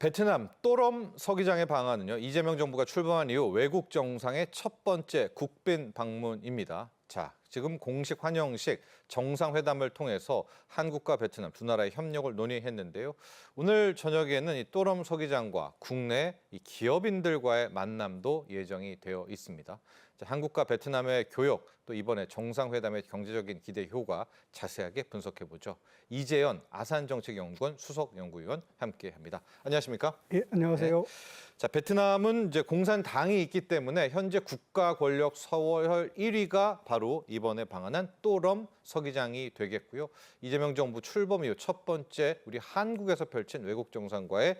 베트남 또럼 서기장의 방한은요, 이재명 정부가 출범한 이후 외국 정상의 첫 번째 국빈 방문입니다. 자, 지금 공식 환영식 정상회담을 통해서 한국과 베트남 두 나라의 협력을 논의했는데요. 오늘 저녁에는 이 또럼 서기장과 국내 이 기업인들과의 만남도 예정이 되어 있습니다. 자, 한국과 베트남의 교역, 또 이번에 정상회담의 경제적인 기대 효과 자세하게 분석해보죠. 이재현 아산정책연구원 수석연구위원 함께합니다. 안녕하십니까? 예, 안녕하세요. 네. 자, 베트남은 이제 공산당이 있기 때문에 현재 국가 권력 서열 1위가 바로 이번에 방한한 또럼 서기장이 되겠고요. 이재명 정부 출범 이후 첫 번째 우리 한국에서 펼친 외국 정상과의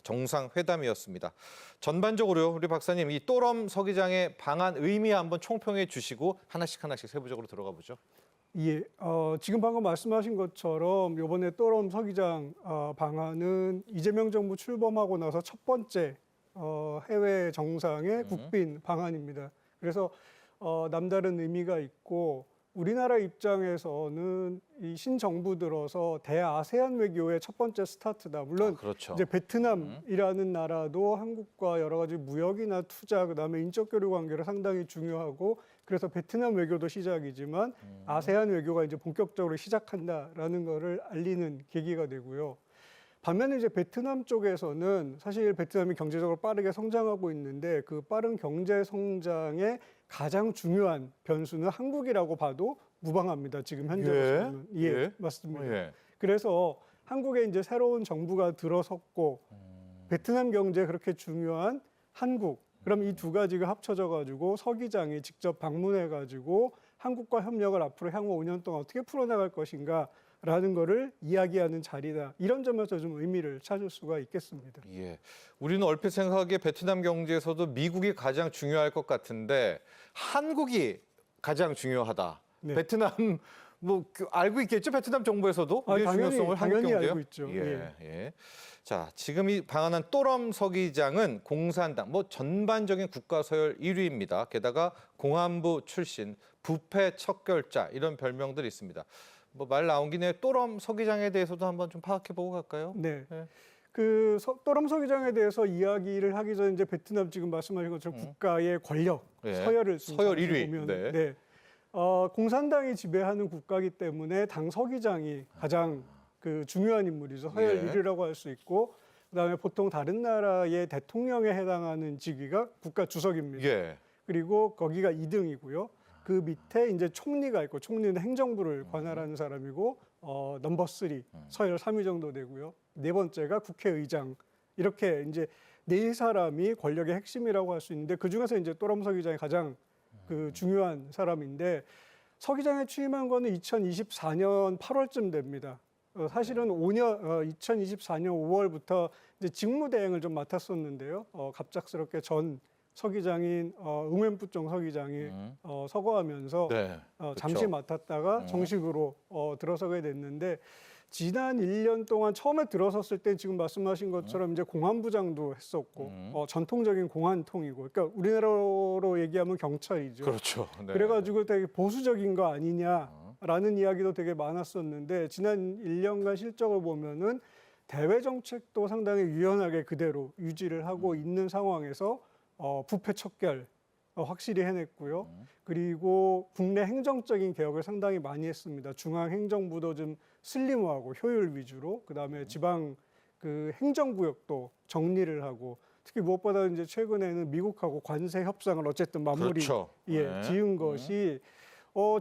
정상회담이었습니다. 전반적으로 우리 박사님 이 또럼 서기장의 방한 의미 한번 총평해 주시고 하나씩 세부적으로 들어가 보죠. 예, 지금 방금 말씀하신 것처럼 이번에 또럼 서기장 방한은 이재명 정부 출범하고 나서 첫 번째 해외 정상의 국빈 방한입니다. 그래서 남다른 의미가 있고 우리나라 입장에서는 이 신정부 들어서 대아세안 외교의 첫 번째 스타트다. 물론 그렇죠. 이제 베트남이라는 나라도 한국과 여러 가지 무역이나 투자, 그다음에 인적 교류 관계를 상당히 중요하고 그래서 베트남 외교도 시작이지만 아세안 외교가 이제 본격적으로 시작한다라는 거를 알리는 계기가 되고요. 반면에 이제 베트남 쪽에서는 사실 베트남이 경제적으로 빠르게 성장하고 있는데 그 빠른 경제 성장의 가장 중요한 변수는 한국이라고 봐도 무방합니다. 지금 현재로서는. 예, 맞습니다. 예. 그래서 한국에 이제 새로운 정부가 들어섰고 베트남 경제에 그렇게 중요한 한국. 그럼 이 두 가지가 합쳐져 가지고 서기장이 직접 방문해 가지고 한국과 협력을 앞으로 향후 5년 동안 어떻게 풀어나갈 것인가 라는 거를 이야기하는 자리다. 이런 점에서 좀 의미를 찾을 수가 있겠습니다. 예. 우리는 얼핏 생각하기에 베트남 경제에서도 미국이 가장 중요할 것 같은데 한국이 가장 중요하다. 네. 베트남 뭐 알고 있겠죠? 베트남 정부에서도 우리의 중요성을 한국 당연히 경제요? 알고 있죠. 예. 자, 지금 이 방한한 또럼 서기장은 공산당 뭐 전반적인 국가 서열 1위입니다. 게다가 공안부 출신, 부패 척결자 이런 별명들이 있습니다. 뭐 말 나온 김에 또럼 서기장에 대해서도 한번 좀 파악해 보고 갈까요? 네. 네. 그 또럼 서기장에 대해서 이야기를 하기 전에 이제 베트남 지금 말씀하신 것처럼 국가의 권력, 네. 서열을 서열 1위. 보면 네. 공산당이 지배하는 국가이기 때문에 당 서기장이 가장 그 중요한 인물이죠. 서열 예. 1위라고 할 수 있고 그다음에 보통 다른 나라의 대통령에 해당하는 직위가 국가 주석입니다. 예. 그리고 거기가 2등이고요. 그 밑에 이제 총리가 있고 총리는 행정부를 관할하는 사람이고 넘버 3 서열 3위 정도 되고요. 네 번째가 국회의장. 이렇게 이제 네 사람이 권력의 핵심이라고 할 수 있는데 그 중에서 이제 또럼 서기장이 가장 그 중요한 사람인데 서기장에 취임한 거는 2024년 8월쯤 됩니다. 사실은 2024년 5월부터 이제 직무대행을 좀 맡았었는데요. 갑작스럽게 전 서기장인 응웬푸총 서기장이 서거하면서 네, 잠시 맡았다가 정식으로 들어서게 됐는데 지난 1년 동안 처음에 들어섰을 때 지금 말씀하신 것처럼 이제 공안부장도 했었고 전통적인 공안통이고 그러니까 우리나라로 얘기하면 경찰이죠. 그렇죠. 네. 그래가지고 되게 보수적인 거 아니냐라는 이야기도 되게 많았었는데 지난 1년간 실적을 보면은 대외 정책도 상당히 유연하게 그대로 유지를 하고 있는 상황에서 부패 척결 확실히 해냈고요. 그리고 국내 행정적인 개혁을 상당히 많이 했습니다. 중앙 행정부도 좀 슬림화하고 효율 위주로, 그다음에 지방 그 행정구역도 정리를 하고, 특히 무엇보다 이제 최근에는 미국하고 관세 협상을 어쨌든 마무리 그렇죠. 네. 지은 것이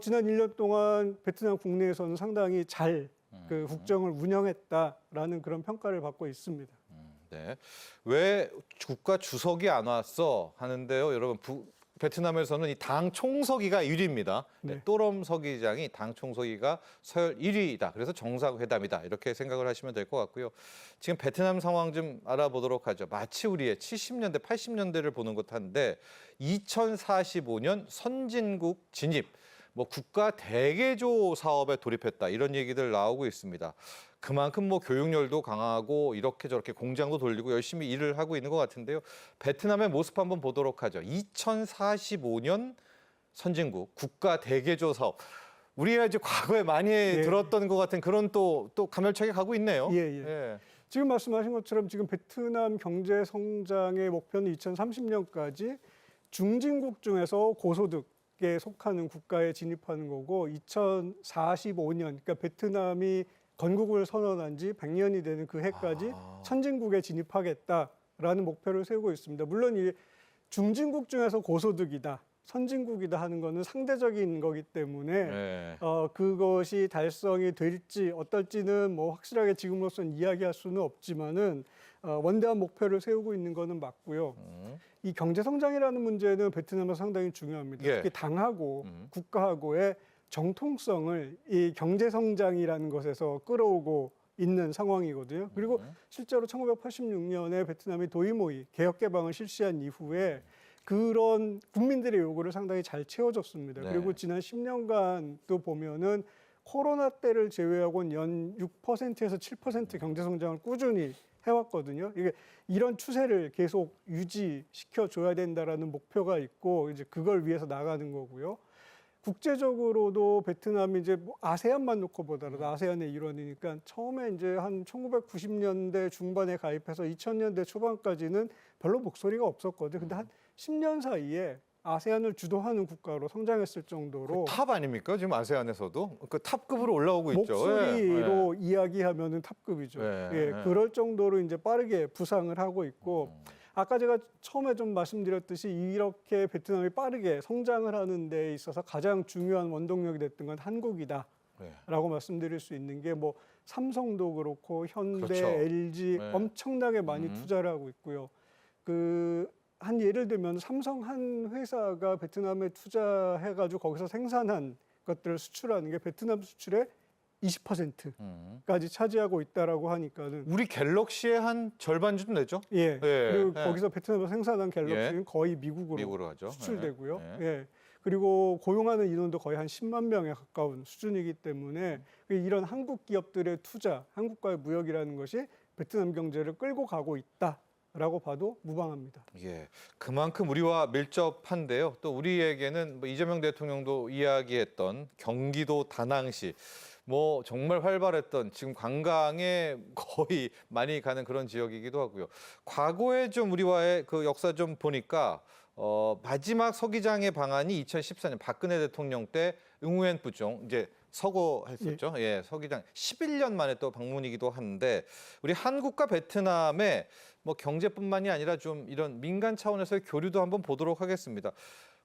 지난 1년 동안 베트남 국내에서는 상당히 잘 그 국정을 운영했다라는 그런 평가를 받고 있습니다. 네. 왜 국가 주석이 안 왔어 하는데요, 여러분. 베트남에서는 이 당 총서기가 1위입니다. 네. 또럼 서기장이 당 총서기가 서열 1위이다. 그래서 정상회담이다. 이렇게 생각을 하시면 될 것 같고요. 지금 베트남 상황 좀 알아보도록 하죠. 마치 우리의 70년대, 80년대를 보는 듯한데 2045년 선진국 진입, 뭐 국가 대개조 사업에 돌입했다. 이런 얘기들 나오고 있습니다. 그만큼 뭐 교육열도 강하고 이렇게 저렇게 공장도 돌리고 열심히 일을 하고 있는 것 같은데요. 베트남의 모습 한번 보도록 하죠. 2045년 선진국 국가 대개조 사업. 우리가 이제 과거에 많이 들었던 것 같은 그런 또 가멸차게 가고 있네요. 예. 지금 말씀하신 것처럼 지금 베트남 경제 성장의 목표는 2030년까지 중진국 중에서 고소득에 속하는 국가에 진입하는 거고 2045년 그러니까 베트남이 건국을 선언한 지 100년이 되는 그 해까지 선진국에 진입하겠다라는 목표를 세우고 있습니다. 물론 이 중진국 중에서 고소득이다. 선진국이다 하는 거는 상대적인 거기 때문에 네. 그것이 달성이 될지 어떨지는 뭐 확실하게 지금으로서는 이야기할 수는 없지만은 원대한 목표를 세우고 있는 거는 맞고요. 이 경제 성장이라는 문제는 베트남은 상당히 중요합니다. 예. 특히 당하고 국가하고의 정통성을 이 경제 성장이라는 것에서 끌어오고 있는 상황이거든요. 그리고 실제로 1986년에 베트남이 도이모이 개혁 개방을 실시한 이후에 그런 국민들의 요구를 상당히 잘 채워줬습니다. 네. 그리고 지난 10년간 또 보면은 코로나 때를 제외하고는 연 6%에서 7% 경제 성장을 꾸준히 해왔거든요. 이게 이런 추세를 계속 유지시켜 줘야 된다라는 목표가 있고 이제 그걸 위해서 나가는 거고요. 국제적으로도 베트남이 이제 뭐 아세안만 놓고 보더라도 아세안의 일원이니까 처음에 이제 한 1990년대 중반에 가입해서 2000년대 초반까지는 별로 목소리가 없었거든요. 근데 한 10년 사이에 아세안을 주도하는 국가로 성장했을 정도로 탑 아닙니까? 지금 아세안에서도 그 탑급으로 올라오고 있죠. 목소리로 이야기하면은 탑급이죠. 예, 예, 예. 그럴 정도로 이제 빠르게 부상을 하고 있고 아까 제가 처음에 좀 말씀드렸듯이 이렇게 베트남이 빠르게 성장을 하는 데 있어서 가장 중요한 원동력이 됐던 건 한국이다라고 네. 말씀드릴 수 있는 게 뭐 삼성도 그렇고 현대, 그렇죠. LG 네. 엄청나게 많이 투자를 하고 있고요. 한 예를 들면 삼성 한 회사가 베트남에 투자해가지고 거기서 생산한 것들을 수출하는 게 베트남 수출의 20%까지 차지하고 있다라고 하니까는 우리 갤럭시의 한 절반 좀 되죠? 예. 예, 그리고 예. 거기서 베트남에서 생산한 갤럭시는 예. 거의 미국으로 미국으로 하죠. 수출되고요. 예. 예. 그리고 고용하는 인원도 거의 한 10만 명에 가까운 수준이기 때문에 이런 한국 기업들의 투자, 한국과의 무역이라는 것이 베트남 경제를 끌고 가고 있다라고 봐도 무방합니다. 예, 그만큼 우리와 밀접한데요. 또 우리에게는 뭐 이재명 대통령도 이야기했던 경기도 다낭시, 뭐 정말 활발했던 지금 관광에 거의 많이 가는 그런 지역이기도 하고요. 과거에 좀 우리와의 그 역사 좀 보니까 마지막 서기장의 방한이 2014년 박근혜 대통령 때 응우엔 부종 이제 서거했었죠. 예, 서기장 11년 만에 또 방문이기도 한데 우리 한국과 베트남의 뭐 경제뿐만이 아니라 좀 이런 민간 차원에서의 교류도 한번 보도록 하겠습니다.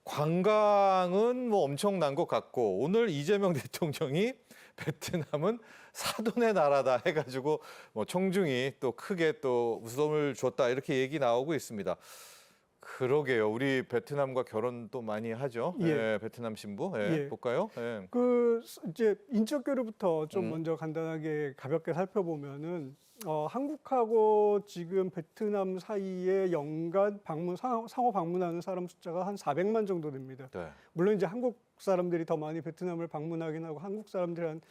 관광은 뭐 엄청난 것 같고 오늘 이재명 대통령이 베트남은 사돈의 나라다 해가지고 뭐 청중이 또 크게 또 웃음을 줬다 이렇게 얘기 나오고 있습니다. 그러게요. 우리 베트남과 결혼도 많이 하죠. 예. 예, 베트남 신부. 예, 예. 볼까요? 예. 이제 인적 교류부터 좀 먼저 간단하게 가볍게 살펴보면은 한국하고 지금 베트남 사이에 연간 상호 방문하는 사람 숫자가 한 400만 정도 됩니다. 네. 물론 이제 한국 사람들이 더 많이 베트남을 방문하긴 하고 한국 사람들이 한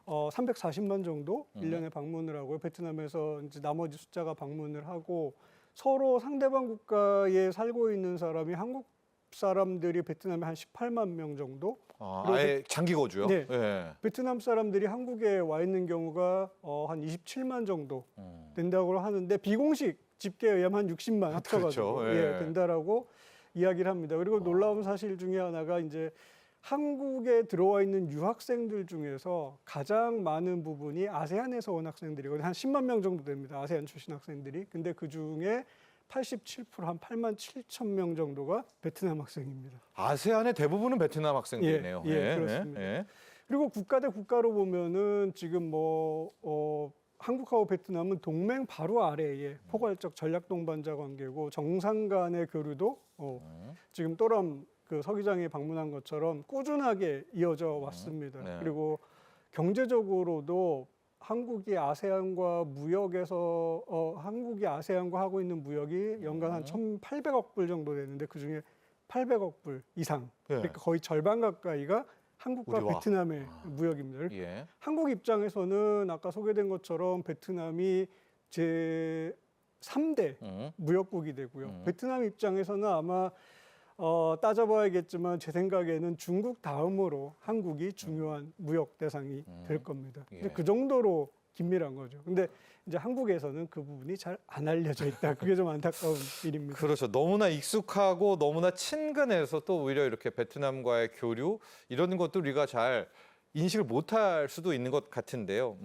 340만 정도 1년에 방문을 하고요. 베트남에서 이제 나머지 숫자가 방문을 하고 서로 상대방 국가에 살고 있는 사람이 한국 사람들이 베트남에 한 18만 명 정도. 아예 장기 거주요? 네. 예. 베트남 사람들이 한국에 와 있는 경우가 한 27만 정도 된다고 하는데 비공식 집계에 의하면 한 60만 합쳐가지고 그렇죠. 예. 된다라고 이야기를 합니다. 그리고 놀라운 사실 중에 하나가 이제 한국에 들어와 있는 유학생들 중에서 가장 많은 부분이 아세안에서 온 학생들이거든요. 한 10만 명 정도 됩니다. 아세안 출신 학생들이. 근데 그 중에 87%, 한 8만 7천 명 정도가 베트남 학생입니다. 아세안의 대부분은 베트남 학생들이네요. 그렇습니다. 예. 그리고 국가 대 국가로 보면은 지금 한국하고 베트남은 동맹 바로 아래에 포괄적 전략 동반자 관계고 정상 간의 교류도 지금 또람 그 서기장이 방문한 것처럼 꾸준하게 이어져 왔습니다. 네. 그리고 경제적으로도 한국이 아세안과 하고 있는 무역이 연간 한 1,800억 불 정도 되는데 그중에 800억 불 이상, 그러니까 거의 절반 가까이가 한국과 우리와. 베트남의 무역입니다. 예. 한국 입장에서는 아까 소개된 것처럼 베트남이 제 3대 무역국이 되고요. 베트남 입장에서는 아마 따져봐야겠지만 제 생각에는 중국 다음으로 한국이 중요한 무역 대상이 될 겁니다. 예. 그 정도로 긴밀한 거죠. 근데 이제 한국에서는 그 부분이 잘 안 알려져 있다. 그게 좀 안타까운 일입니다. 그렇죠. 너무나 익숙하고 너무나 친근해서 또 오히려 이렇게 베트남과의 교류 이런 것도 우리가 잘 인식을 못할 수도 있는 것 같은데요.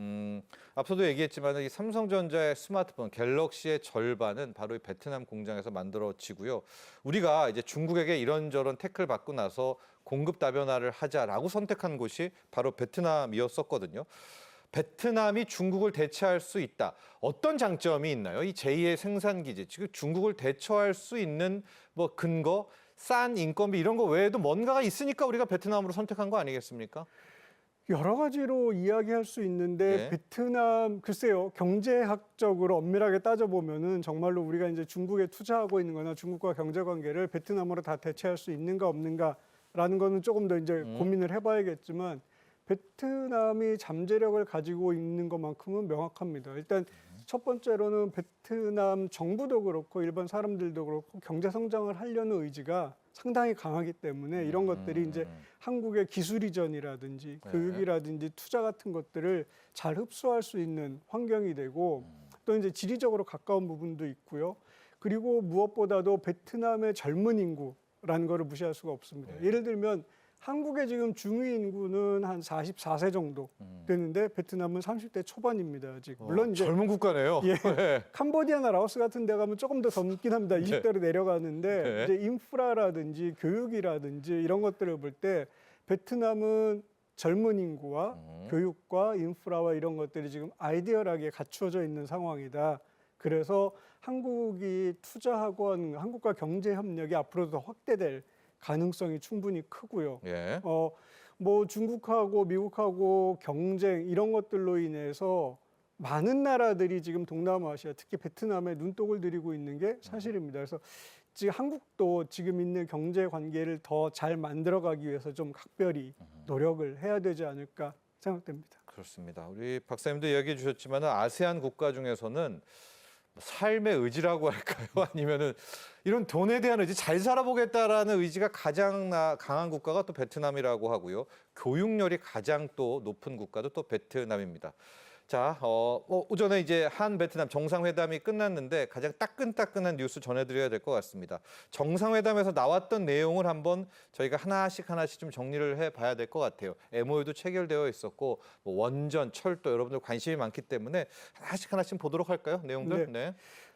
앞서도 얘기했지만 이 삼성전자의 스마트폰 갤럭시의 절반은 바로 이 베트남 공장에서 만들어지고요. 우리가 이제 중국에게 이런저런 태클 받고 나서 공급 다변화를 하자라고 선택한 곳이 바로 베트남이었었거든요. 베트남이 중국을 대체할 수 있다. 어떤 장점이 있나요? 이 제2의 생산 기지, 지금 중국을 대처할 수 있는 뭐 근거, 싼 인건비 이런 거 외에도 뭔가가 있으니까 우리가 베트남으로 선택한 거 아니겠습니까? 여러 가지로 이야기할 수 있는데 예. 베트남 글쎄요 경제학적으로 엄밀하게 따져보면은 정말로 우리가 이제 중국에 투자하고 있는 거나 중국과 경제 관계를 베트남으로 다 대체할 수 있는가 없는가라는 거는 조금 더 이제 고민을 해봐야겠지만 베트남이 잠재력을 가지고 있는 것만큼은 명확합니다. 일단 첫 번째로는 베트남 정부도 그렇고 일반 사람들도 그렇고 경제 성장을 하려는 의지가 상당히 강하기 때문에 이런 것들이 이제 한국의 기술 이전이라든지 네. 교육이라든지 투자 같은 것들을 잘 흡수할 수 있는 환경이 되고 또 이제 지리적으로 가까운 부분도 있고요. 그리고 무엇보다도 베트남의 젊은 인구라는 거를 무시할 수가 없습니다. 네. 예를 들면 한국의 지금 중위 인구는 한 44세 정도 되는데 베트남은 30대 초반입니다. 아직 물론 이제 젊은 국가네요. 예. 네. 캄보디아나 라오스 같은 데 가면 조금 더 젊긴 합니다. 20대로 내려가는데 네. 이제 인프라라든지 교육이라든지 이런 것들을 볼 때 베트남은 젊은 인구와 교육과 인프라와 이런 것들이 지금 아이디얼하게 갖추어져 있는 상황이다. 그래서 한국이 투자하고 하는 한국과 경제 협력이 앞으로도 더 확대될 가능성이 충분히 크고요. 예. 뭐 중국하고 미국하고 경쟁 이런 것들로 인해서 많은 나라들이 지금 동남아시아, 특히 베트남에 눈독을 들이고 있는 게 사실입니다. 그래서 지금 한국도 지금 있는 경제 관계를 더 잘 만들어가기 위해서 좀 각별히 노력을 해야 되지 않을까 생각됩니다. 그렇습니다. 우리 박사님도 이야기해 주셨지만 아세안 국가 중에서는 삶의 의지라고 할까요? 아니면은 이런 돈에 대한 의지, 잘 살아보겠다라는 의지가 가장 강한 국가가 또 베트남이라고 하고요. 교육열이 가장 또 높은 국가도 또 베트남입니다. 자, 오전에 이제 한 베트남 정상회담이 끝났는데 가장 따끈따끈한 뉴스 전해드려야 될 것 같습니다. 정상회담에서 나왔던 내용을 한번 저희가 하나씩 좀 정리를 해봐야 될 것 같아요. MOU도 체결되어 있었고 뭐 원전, 철도 여러분들 관심이 많기 때문에 하나씩 보도록 할까요? 내용들. 네.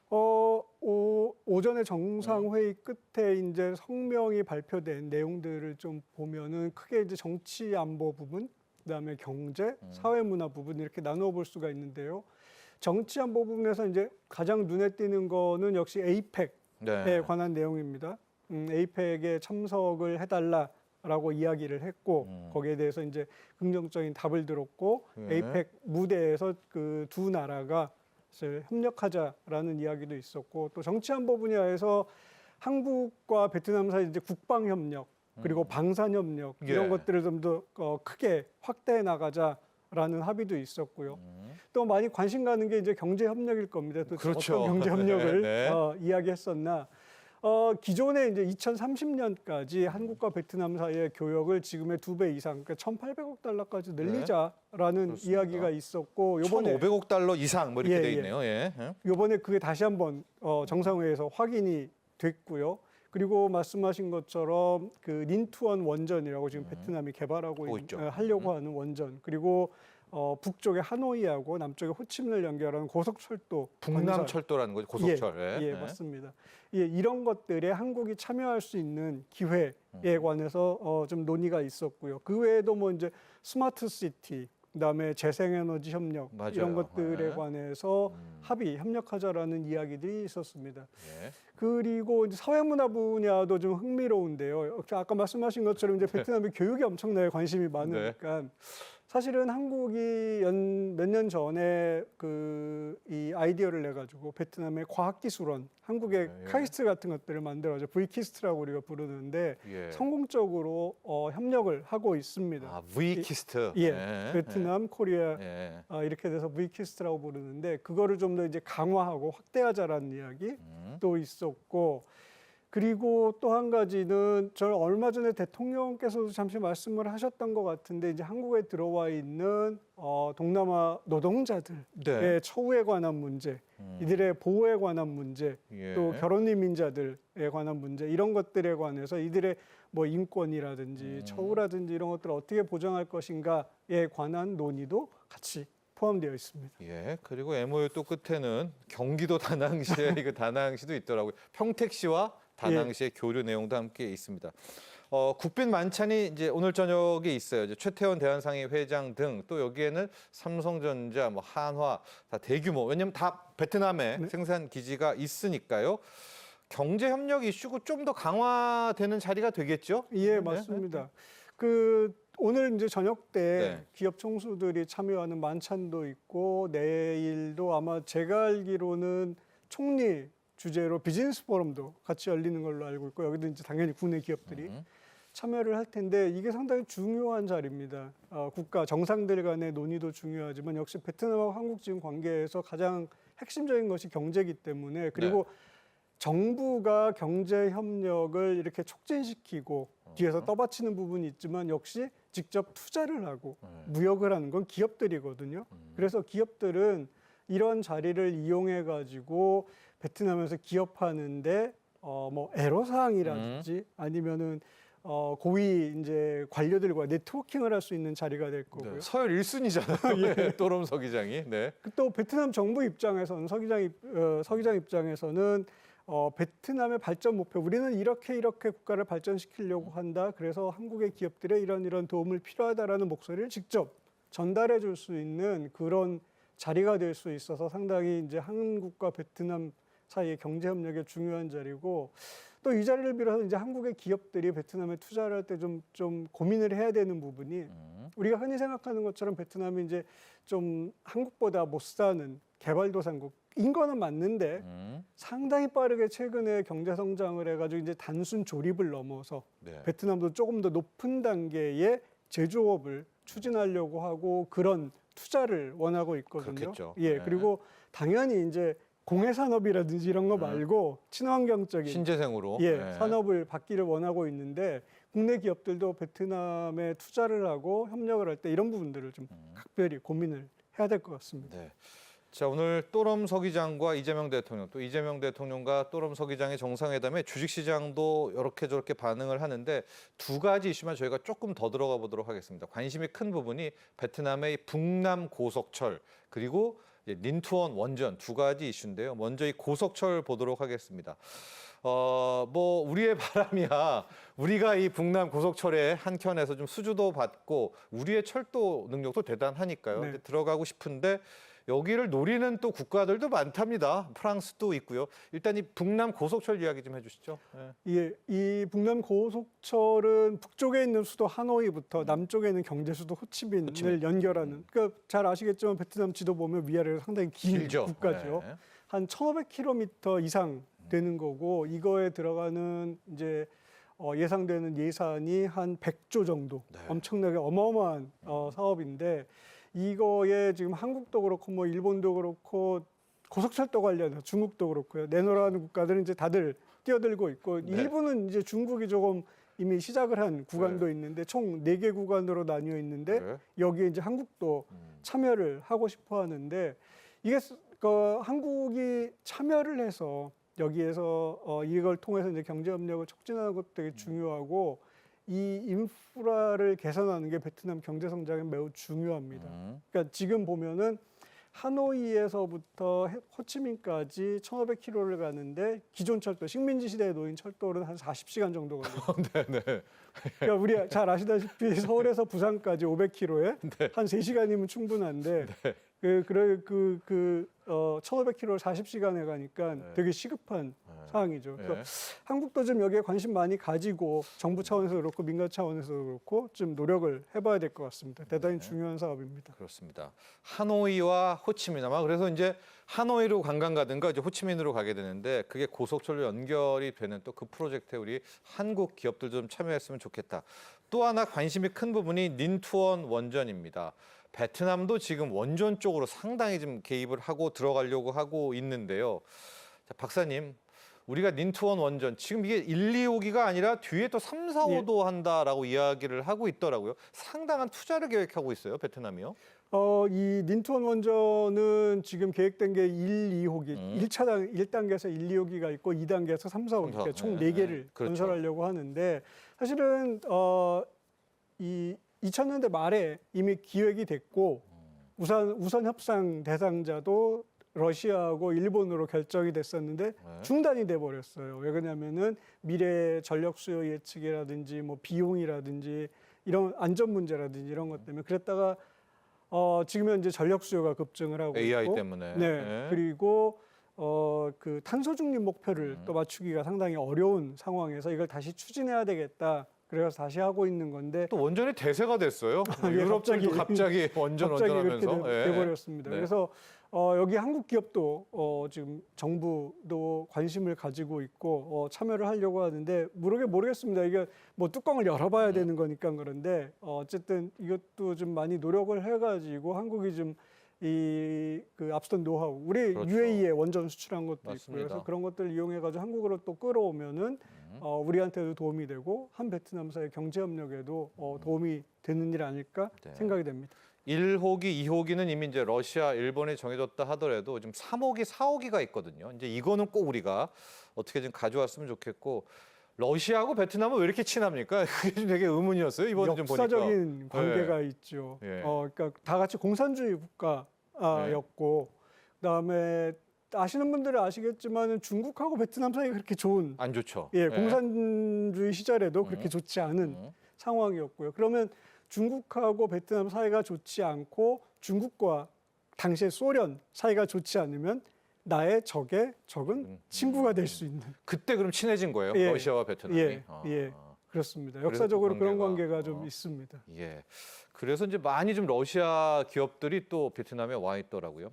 오전에 정상회의 끝에 이제 성명이 발표된 내용들을 좀 보면은 크게 이제 정치 안보 부분, 그다음에 경제, 사회 문화 부분 이렇게 나누어 볼 수가 있는데요. 정치 안보 부분에서 이제 가장 눈에 띄는 거는 역시 에이펙에 네. 관한 내용입니다. 에이펙에 참석을 해달라라고 이야기를 했고 거기에 대해서 이제 긍정적인 답을 들었고 네. 에이펙 무대에서 그 두 나라가 협력하자라는 이야기도 있었고 또 정치 안보 분야에서 한국과 베트남 사이 이제 국방 협력 그리고 방산 협력 이런 예. 것들을 좀 더 크게 확대해 나가자라는 합의도 있었고요. 또 많이 관심 가는 게 이제 경제 협력일 겁니다. 또 그렇죠. 어떤 경제 협력을 네. 이야기했었나? 기존에 이제 2030년까지 한국과 베트남 사이의 교역을 지금의 2배 이상, 그러니까 1,800억 달러까지 늘리자라는 그렇습니다. 이야기가 있었고 요번에 1,500억 달러 이상 뭐 이렇게 예, 돼 예. 있네요. 예. 요번에 그게 다시 한번 정상회의에서 확인이 됐고요. 그리고 말씀하신 것처럼 그 린투원 원전이라고 지금 베트남이 개발하고 하고 있죠. 하려고 하는 원전 그리고 북쪽의 하노이하고 남쪽의 호치민을 연결하는 고속철도 북남철도라는 거죠. 고속철. 예, 맞습니다. 예, 이런 것들에 한국이 참여할 수 있는 기회에 관해서 좀 논의가 있었고요. 그 외에도 뭐 이제 스마트 시티, 그다음에 재생에너지 협력 맞아요. 이런 것들에 네. 관해서 협력하자라는 이야기들이 있었습니다. 예. 그리고 이제 사회문화 분야도 좀 흥미로운데요. 아까 말씀하신 것처럼 이제 베트남이 교육에 엄청나게 관심이 많으니까 사실은 한국이 몇 년 전에 이 아이디어를 내 가지고 베트남의 과학기술원, 한국의 예. 카이스트 같은 것들을 만들어서 V키스트라고 우리가 부르는데 예. 성공적으로 협력을 하고 있습니다. 아, V키스트. 예, 베트남, 코리아 예. 이렇게 돼서 V키스트라고 부르는데 그거를 좀 더 이제 강화하고 확대하자라는 이야기 또 있었고 그리고 또 한 가지는 저 얼마 전에 대통령께서도 잠시 말씀을 하셨던 것 같은데 이제 한국에 들어와 있는 동남아 노동자들의 네. 처우에 관한 문제, 이들의 보호에 관한 문제, 예. 또 결혼 이민자들에 관한 문제 이런 것들에 관해서 이들의 뭐 인권이라든지 처우라든지 이런 것들을 어떻게 보장할 것인가에 관한 논의도 같이 포함되어 있습니다. 예. 그리고 MOU 또 끝에는 경기도 다낭시에 그 다낭시도 있더라고요. 평택시와 다낭시의 교류 내용도 함께 있습니다. 국빈 만찬이 이제 오늘 저녁에 있어요. 이제 최태원 대한상의 회장 등 또 여기에는 삼성전자, 뭐 한화 다 대규모. 왜냐면 다 베트남에 생산 기지가 있으니까요. 경제 협력 이슈가 좀 더 강화되는 자리가 되겠죠? 예, 맞습니다. 그 오늘 이제 저녁 때 네. 기업 총수들이 참여하는 만찬도 있고 내일도 아마 제가 알기로는 총리 주제로 비즈니스 포럼도 같이 열리는 걸로 알고 있고 여기도 이제 당연히 국내 기업들이 참여를 할 텐데 이게 상당히 중요한 자리입니다. 국가 정상들 간의 논의도 중요하지만 역시 베트남하고 한국 지금 관계에서 가장 핵심적인 것이 경제이기 때문에 그리고 정부가 경제 협력을 이렇게 촉진시키고 뒤에서 떠받치는 부분이 있지만 역시 직접 투자를 하고 무역을 하는 건 기업들이거든요. 그래서 기업들은 이런 자리를 이용해 가지고 베트남에서 기업하는데 뭐 애로사항이라든지 아니면은 고위 이제 관료들과 네트워킹을 할 수 있는 자리가 될 거고요. 네. 서열 1순위잖아요. 또롬 서기장이. 네. 또 베트남 정부 입장에서는 서기장 입장에서는 베트남의 발전 목표 우리는 이렇게 국가를 발전시키려고 한다. 그래서 한국의 기업들의 이런 도움을 필요하다라는 목소리를 직접 전달해 줄 수 있는 그런 자리가 될 수 있어서 상당히 이제 한국과 베트남 사이의 경제 협력의 중요한 자리고 또 이 자리를 빌어서 이제 한국의 기업들이 베트남에 투자를 할 때 좀 고민을 해야 되는 부분이 우리가 흔히 생각하는 것처럼 베트남이 이제 좀 한국보다 못 사는 개발도상국인 거는 맞는데 상당히 빠르게 최근에 경제 성장을 해가지고 이제 단순 조립을 넘어서 네. 베트남도 조금 더 높은 단계의 제조업을 추진하려고 하고 그런 투자를 원하고 있거든요. 그렇겠죠. 예, 네. 그리고 당연히 이제 공해산업이라든지 이런 거 말고 친환경적인 신재생으로. 예, 네. 산업을 받기를 원하고 있는데 국내 기업들도 베트남에 투자를 하고 협력을 할 때 이런 부분들을 좀 각별히 고민을 해야 될 것 같습니다. 네. 자, 오늘 또롬 서기장과 이재명 대통령, 또 이재명 대통령과 또롬 서기장의 정상회담에 주식시장도 이렇게 저렇게 반응을 하는데 두 가지 이슈만 저희가 조금 더 들어가 보도록 하겠습니다. 관심이 큰 부분이 베트남의 북남 고속철 그리고 린투원 원전 두 가지 이슈인데요. 먼저 이 고속철 보도록 하겠습니다. 뭐 우리의 바람이야. 우리가 이 북남 고속철의 한켠에서 좀 수주도 받고 우리의 철도 능력도 대단하니까요. 네. 들어가고 싶은데 여기를 노리는 또 국가들도 많답니다. 프랑스도 있고요. 일단 이 북남 고속철 이야기 좀 해주시죠. 네. 예, 이 북남 고속철은 북쪽에 있는 수도 하노이부터 남쪽에 있는 경제 수도 호치민을 연결하는. 그러니까 잘 아시겠지만 베트남 지도 보면 위아래로 상당히 긴 길죠. 국가죠. 네. 한 1,500km 이상 되는 거고 이거에 들어가는 이제 예상되는 예산이 한 100조 정도. 네. 엄청나게 어마어마한 사업인데 이거에 지금 한국도 그렇고 뭐 일본도 그렇고 고속철도 관련해서 중국도 그렇고요. 내노라는 국가들은 이제 다들 뛰어들고 있고 네. 일부는 이제 중국이 조금 이미 시작을 한 구간도 있는데 총 4개 구간으로 나뉘어 있는데 네. 여기에 이제 한국도 참여를 하고 싶어 하는데 이게 그 한국이 참여를 해서 여기에서 이걸 통해서 이제 경제 협력을 촉진하는 것도 되게 중요하고 이 인프라를 개선하는 게 베트남 경제 성장에 매우 중요합니다. 그러니까 지금 보면은 하노이에서부터 호치민까지 1,500km를 가는데 기존 철도, 식민지 시대에 놓인 철도는 한 40시간 정도 걸립니다. 네네. 그러니까 우리 잘 아시다시피 서울에서 부산까지 500km에 한 3시간이면 충분한데 1,500km를 40시간에 가니까 되게 시급한 상황이죠. 그래서 한국도 좀 여기에 관심 많이 가지고 정부 차원에서 그렇고 민간 차원에서 그렇고 좀 노력을 해봐야 될 것 같습니다. 대단히 중요한 사업입니다. 그렇습니다. 하노이와 호치민 아마 그래서 이제 하노이로 관광 가든가 이제 호치민으로 가게 되는데 그게 고속철로 연결이 되는 또 그 프로젝트에 우리 한국 기업들 좀 참여했으면 좋겠다. 또 하나 관심이 큰 부분이 린투원 원전입니다. 베트남도 지금 원전 쪽으로 상당히 좀 개입을 하고 들어가려고 하고 있는데요. 자, 박사님, 우리가 닌투원 원전 지금 이게 1, 2호기가 아니라 뒤에 또 3, 4, 5도 한다라고 이야기를 하고 있더라고요. 상당한 투자를 계획하고 있어요, 베트남이요. 이 닌투원 원전은 지금 계획된 게 1, 2호기, 1단계에서 1, 2호기가 있고 2단계에서 3, 4호기, 그러니까 총 4개를 그렇죠. 건설하려고 하는데 사실은 이 2000년대 말에 이미 기획이 됐고 우선 협상 대상자도 러시아하고 일본으로 결정이 됐었는데 중단이 돼 버렸어요. 왜 그러냐면은 미래 전력 수요 예측이라든지 뭐 비용이라든지 이런 안전 문제라든지 이런 것 때문에 그랬다가 지금 현재 전력 수요가 급증을 하고 AI 있고 때문에. 네. 그리고 그 탄소 중립 목표를 또 맞추기가 상당히 어려운 상황에서 이걸 다시 추진해야 되겠다. 그래서 다시 하고 있는 건데 또 원전이 대세가 됐어요. 예, 유럽들도 갑자기 원전 갑자기 그렇게 원전하면서. 돼버렸습니다. 네. 그래서 여기 한국 기업도 지금 정부도 관심을 가지고 있고 참여를 하려고 하는데 모르겠습니다. 이게 뭐 뚜껑을 열어봐야 되는 거니까 그런데 어쨌든 이것도 좀 많이 노력을 해가지고 한국이 좀 그 앞선 노하우 우리 그렇죠. UAE에 원전 수출한 것도 맞습니다. 있고 그래서 그런 것들을 이용해가지고 한국으로 또 끌어오면은 우리한테도 도움이 되고 한 베트남 사이 경제 협력에도 도움이 되는 일 아닐까 네. 생각이 됩니다. 1호기, 2호기는 이미 이제 러시아, 일본이 정해졌다 하더라도 지금 3호기, 4호기가 있거든요. 이제 이거는 꼭 우리가 어떻게 좀 가져왔으면 좋겠고 러시아하고 베트남은 왜 이렇게 친합니까? 그게 좀 되게 의문이었어요. 이번에 좀 보니까. 역사적인 관계가 있죠. 예. 그러니까 다 같이 공산주의 국가였고 그다음에 아시는 분들은 아시겠지만 중국하고 베트남 사이가 그렇게 좋은 안 좋죠. 예, 공산주의 시절에도 그렇게 좋지 않은 상황이었고요. 그러면 중국하고 베트남 사이가 좋지 않고 중국과 당시의 소련 사이가 좋지 않으면 나의 적은 친구가 될 수 있는. 그때 그럼 친해진 거예요? 예. 러시아와 베트남이? 예, 그렇습니다. 그래서 역사적으로 그 그런 관계가, 관계가 좀 있습니다. 예. 그래서 이제 많이 좀 러시아 기업들이 또 베트남에 와 있더라고요.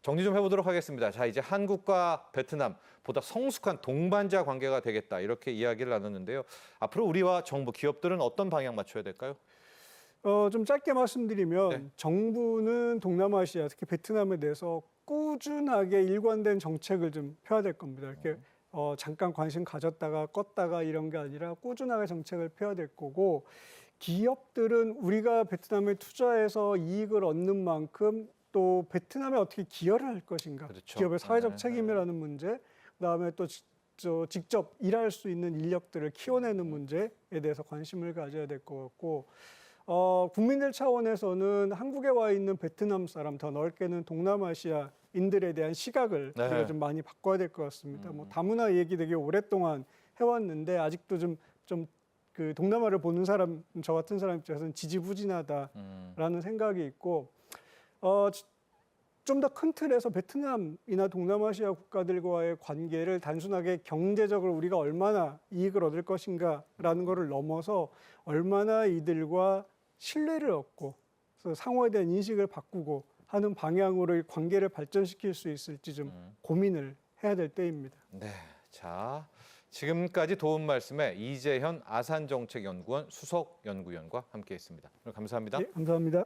정리 좀 해보도록 하겠습니다. 자, 이제 한국과 베트남 보다 성숙한 동반자 관계가 되겠다 이렇게 이야기를 나눴는데요. 앞으로 우리와 정부, 기업들은 어떤 방향 맞춰야 될까요? 좀 짧게 말씀드리면 네. 정부는 동남아시아, 특히 베트남에 대해서 꾸준하게 일관된 정책을 좀 펴야 될 겁니다. 이렇게 잠깐 관심 가졌다가 껐다가 이런 게 아니라 꾸준하게 정책을 펴야 될 거고 기업들은 우리가 베트남에 투자해서 이익을 얻는 만큼 또 베트남에 어떻게 기여를 할 것인가, 그렇죠. 기업의 사회적 네. 책임이라는 문제, 그다음에 또 직접 일할 수 있는 인력들을 키워내는 문제에 대해서 관심을 가져야 될 것 같고 국민들 차원에서는 한국에 와 있는 베트남 사람, 더 넓게는 동남아시아인들에 대한 시각을 네. 우리가 좀 많이 바꿔야 될 것 같습니다. 뭐 다문화 얘기 되게 오랫동안 해왔는데 아직도 좀 그 동남아를 보는 사람, 저 같은 사람 입장에서는 지지부진하다라는 생각이 있고 좀 더 큰 틀에서 베트남이나 동남아시아 국가들과의 관계를 단순하게 경제적으로 우리가 얼마나 이익을 얻을 것인가라는 것을 넘어서 얼마나 이들과 신뢰를 얻고 그래서 상호에 대한 인식을 바꾸고 하는 방향으로 이 관계를 발전시킬 수 있을지 좀 고민을 해야 될 때입니다. 네. 자, 지금까지 도움 말씀에 이재현 아산정책연구원 수석연구위원과 함께했습니다. 오늘 감사합니다. 예, 감사합니다.